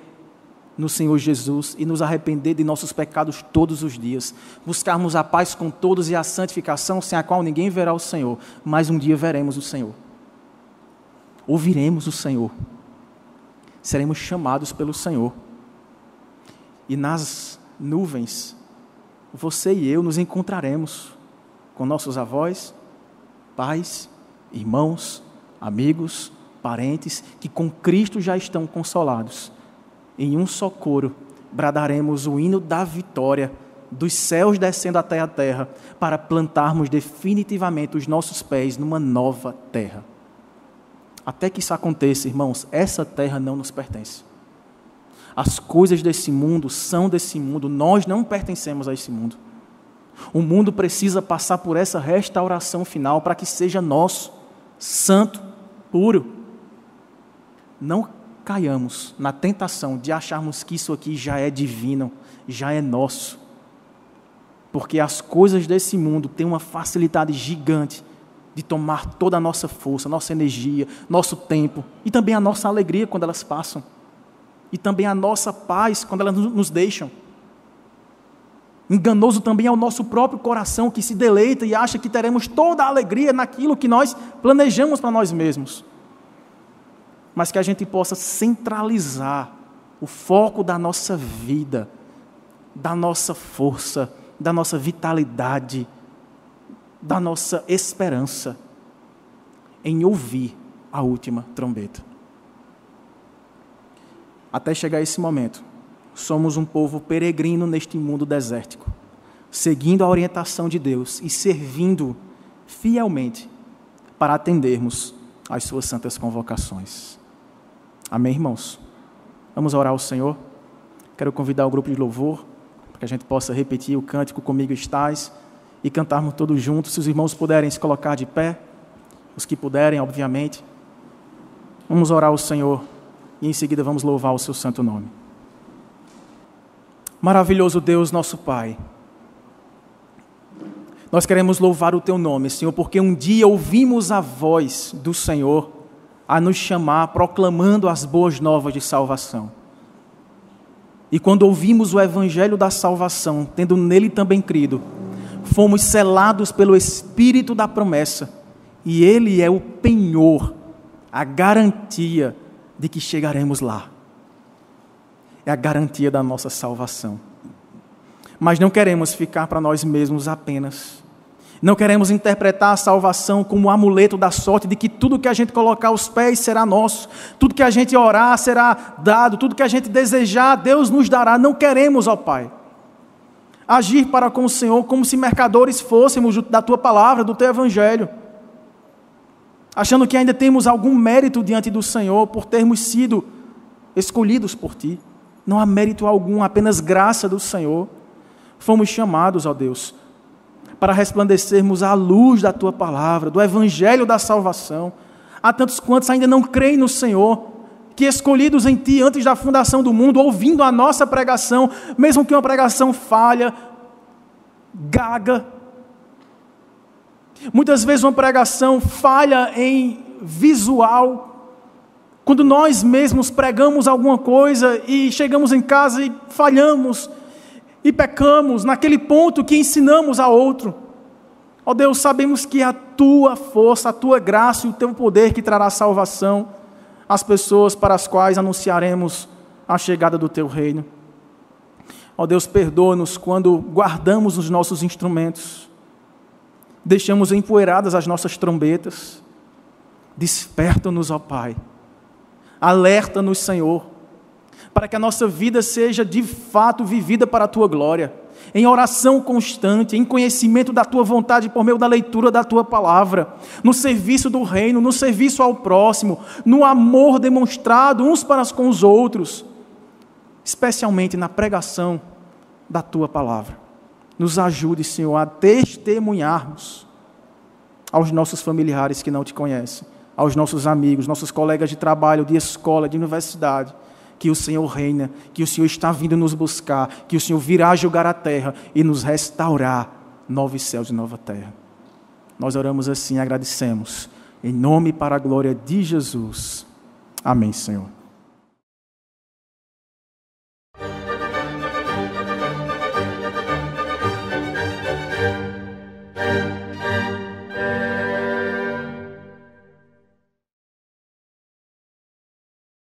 no Senhor Jesus e nos arrepender de nossos pecados todos os dias. Buscarmos a paz com todos e a santificação, sem a qual ninguém verá o Senhor. Mas um dia veremos o Senhor. Ouviremos o Senhor. Seremos chamados pelo Senhor. E nas nuvens, você e eu nos encontraremos com nossos avós, pais, irmãos, amigos, parentes, que com Cristo já estão consolados. Em um só coro, bradaremos o hino da vitória, dos céus descendo até a terra, para plantarmos definitivamente os nossos pés numa nova terra. Até que isso aconteça, irmãos, essa terra não nos pertence. As coisas desse mundo são desse mundo, nós não pertencemos a esse mundo. O mundo precisa passar por essa restauração final para que seja nosso, santo, puro. Não caiamos na tentação de acharmos que isso aqui já é divino, já é nosso. Porque as coisas desse mundo têm uma facilidade gigante de tomar toda a nossa força, nossa energia, nosso tempo e também a nossa alegria quando elas passam. E também a nossa paz quando elas nos deixam. Enganoso também é o nosso próprio coração que se deleita e acha que teremos toda a alegria naquilo que nós planejamos para nós mesmos. Mas que a gente possa centralizar o foco da nossa vida, da nossa força, da nossa vitalidade, da nossa esperança em ouvir a última trombeta. Até chegar esse momento, somos um povo peregrino neste mundo desértico, seguindo a orientação de Deus e servindo fielmente para atendermos às suas santas convocações. Amém, irmãos? Vamos orar ao Senhor. Quero convidar o grupo de louvor para que a gente possa repetir o cântico Comigo Estás e cantarmos todos juntos. Se os irmãos puderem se colocar de pé, os que puderem, obviamente. Vamos orar ao Senhor e em seguida vamos louvar o seu santo nome. Maravilhoso Deus, nosso Pai, nós queremos louvar o teu nome, Senhor, porque um dia ouvimos a voz do Senhor a nos chamar, proclamando as boas novas de salvação. E quando ouvimos o evangelho da salvação, tendo nele também crido, fomos selados pelo Espírito da promessa, e ele é o penhor, a garantia de que chegaremos lá. É a garantia da nossa salvação. Mas não queremos ficar para nós mesmos apenas. Não queremos interpretar a salvação como um amuleto da sorte de que tudo que a gente colocar aos pés será nosso. Tudo que a gente orar será dado. Tudo que a gente desejar, Deus nos dará. Não queremos, ó Pai, agir para com o Senhor como se mercadores fôssemos da Tua palavra, do Teu Evangelho. Achando que ainda temos algum mérito diante do Senhor por termos sido escolhidos por Ti. Não há mérito algum, apenas graça do Senhor. Fomos chamados, ó Deus, para resplandecermos a luz da Tua palavra, do Evangelho da salvação. Há tantos quantos ainda não creem no Senhor, que escolhidos em Ti antes da fundação do mundo, ouvindo a nossa pregação, mesmo que uma pregação falha, gaga, muitas vezes uma pregação falha em visual, quando nós mesmos pregamos alguma coisa e chegamos em casa e falhamos e pecamos naquele ponto que ensinamos a outro. Ó Deus, sabemos que é a Tua força, a Tua graça e o Teu poder que trará salvação às pessoas para as quais anunciaremos a chegada do Teu reino. Ó Deus, perdoa-nos quando guardamos os nossos instrumentos, deixamos empoeiradas as nossas trombetas. Desperta-nos, ó Pai. Alerta-nos, Senhor, para que a nossa vida seja de fato vivida para a Tua glória, em oração constante, em conhecimento da Tua vontade por meio da leitura da Tua palavra, no serviço do reino, no serviço ao próximo, no amor demonstrado uns para com os outros, especialmente na pregação da Tua palavra. Nos ajude, Senhor, a testemunharmos aos nossos familiares que não Te conhecem, aos nossos amigos, nossos colegas de trabalho, de escola, de universidade, que o Senhor reina, que o Senhor está vindo nos buscar, que o Senhor virá julgar a terra e nos restaurar novos céus e nova terra. Nós oramos assim e agradecemos, em nome e para a glória de Jesus. Amém, Senhor.